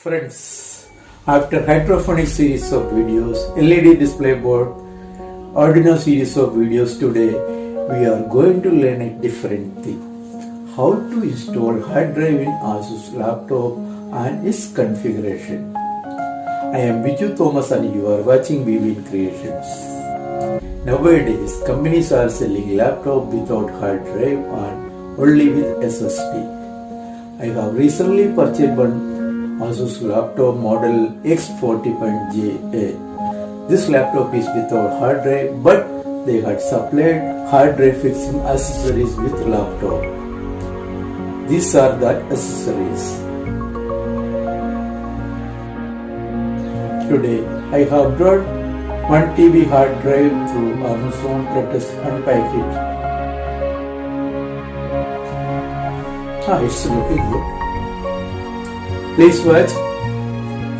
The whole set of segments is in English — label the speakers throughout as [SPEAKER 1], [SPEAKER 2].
[SPEAKER 1] Friends, after hydrophonic series of videos, LED display board, Arduino series of videos today, we are going to learn a different thing. How to install hard drive in Asus laptop and its configuration. I am Biju Thomas and you are watching BB Creations. Nowadays, companies are selling laptop without hard drive and only with SSD. I have recently purchased one Asus laptop model X40.JA. This laptop is without hard drive, but they had supplied hard drive fixing accessories with laptop. These are the accessories. Today I have brought 1 TB hard drive through Amazon. Let us unpack it. It's looking good. Please watch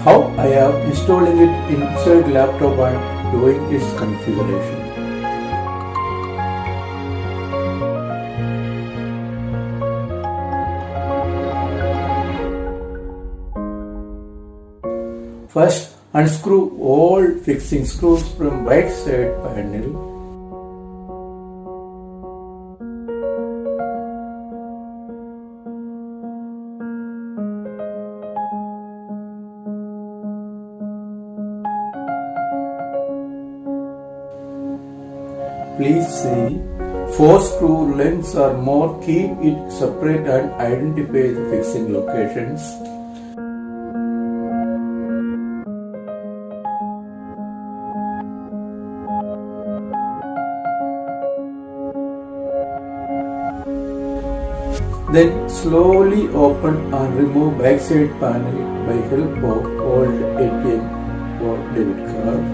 [SPEAKER 1] how I am installing it inside laptop and doing its configuration. First, unscrew all fixing screws from right side panel. Please see, 4 screw lengths or more. Keep it separate and identify the fixing locations. Then slowly open and remove backside panel by help of old ATM or debit card.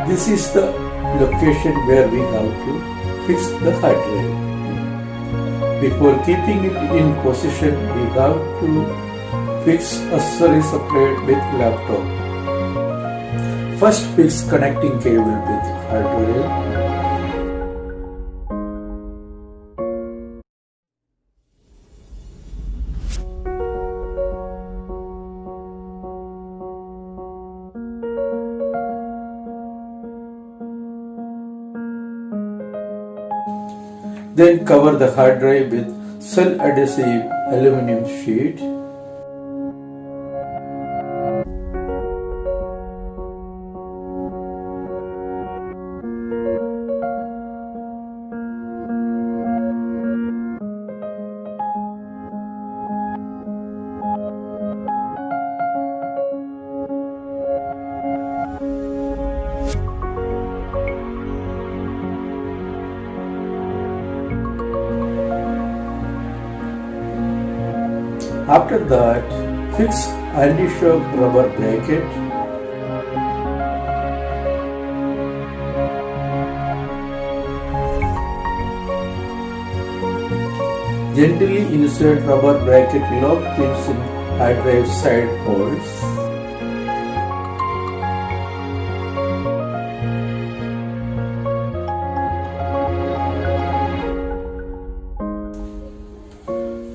[SPEAKER 1] This is the location where we have to fix the hard drive. Before keeping it in position, we have to fix accessories supplied with laptop. First, fix connecting cable with hard drive. Then cover the hard drive with self-adhesive aluminum sheet. After that, fix anti-shock rubber bracket. Gently insert rubber bracket lock pins in hard drive side holes.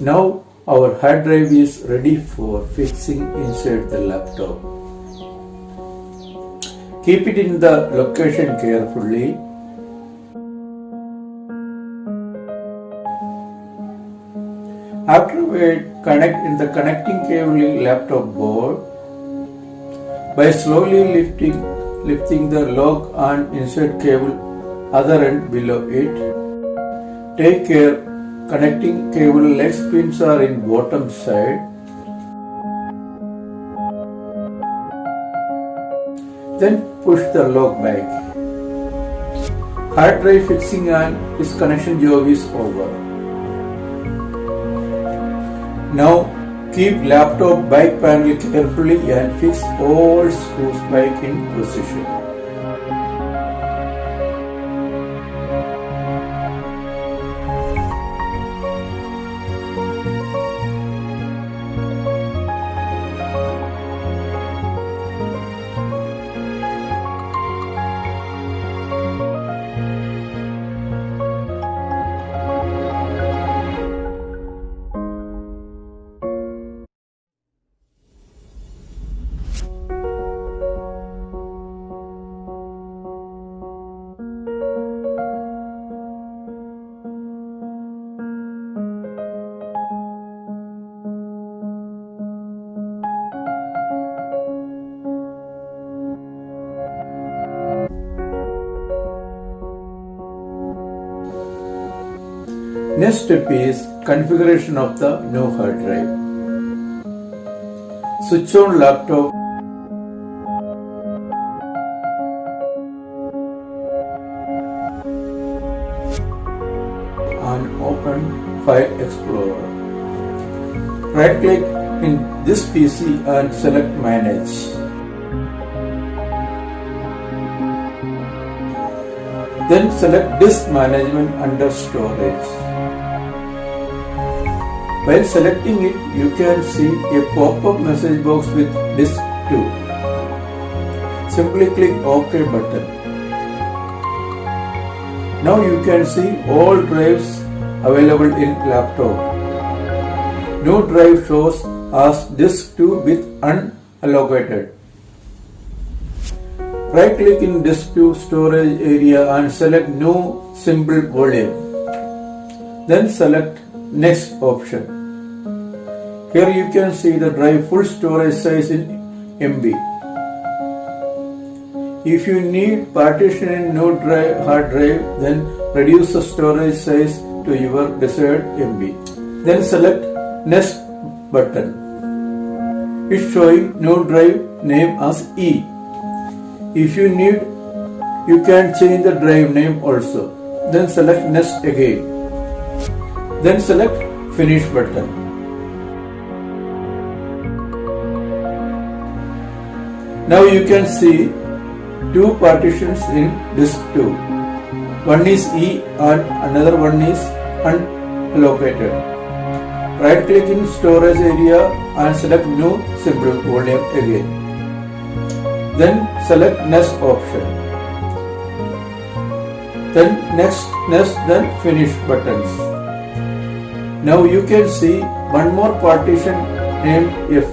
[SPEAKER 1] Now our hard drive is ready for fixing inside the laptop. Keep it in the location carefully. Afterward, connect in the connecting cable in laptop board by slowly lifting the lock and insert cable other end below it. Take care. Connecting cable leg pins are in bottom side. Then push the lock back. Hard drive fixing and its connection job is over. Now keep laptop back panel carefully and fix all screws back in position. Next step is configuration of the new hard drive. Switch on laptop and open File Explorer. Right click in this PC and select Manage. Then select Disk Management under Storage. While selecting it, you can see a pop-up message box with Disk 2. Simply click OK button. Now you can see all drives available in laptop. New drive shows as Disk 2 with unallocated. Right click in Disk 2 storage area and select New Symbol Volume. Then select Next option. Here you can see the drive full storage size in MB. If you need partition in new hard drive, then reduce the storage size to your desired MB. Then select Next button. It's showing new drive name as E. If you need, you can change the drive name also. Then select Next again. Then select Finish button. Now you can see two partitions in Disk 2. One is E and another one is unallocated. Right click in storage area and select New Symbol Volume again. Then select Next option. Then Next, then Finish buttons. Now you can see one more partition named F.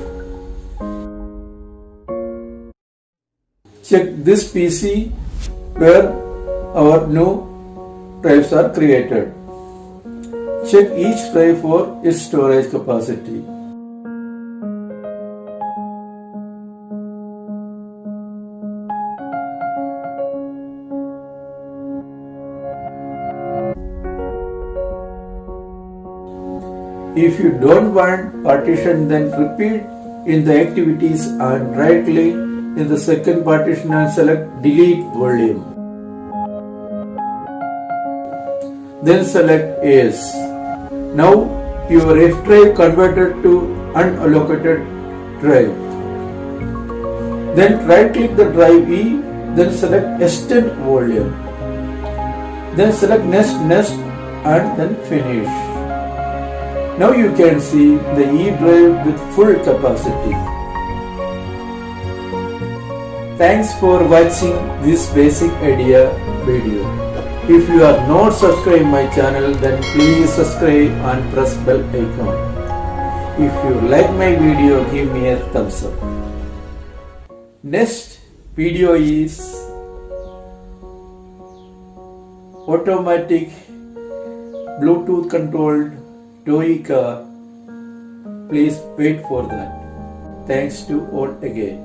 [SPEAKER 1] Check this PC where our new drives are created. Check each drive for its storage capacity. If you don't want partition, then repeat in the activities and right click in the second partition and select Delete Volume. Then select Yes. Now your F drive converted to unallocated drive. Then right click the drive E, then select Extend Volume. Then select Next and then Finish. Now you can see the E drive with full capacity. Thanks for watching this basic idea video. If you are not subscribed my channel, then please subscribe and press bell icon. If you like my video, give me a thumbs up. Next video is automatic Bluetooth controlled toy car. Please wait for that. Thanks to all again.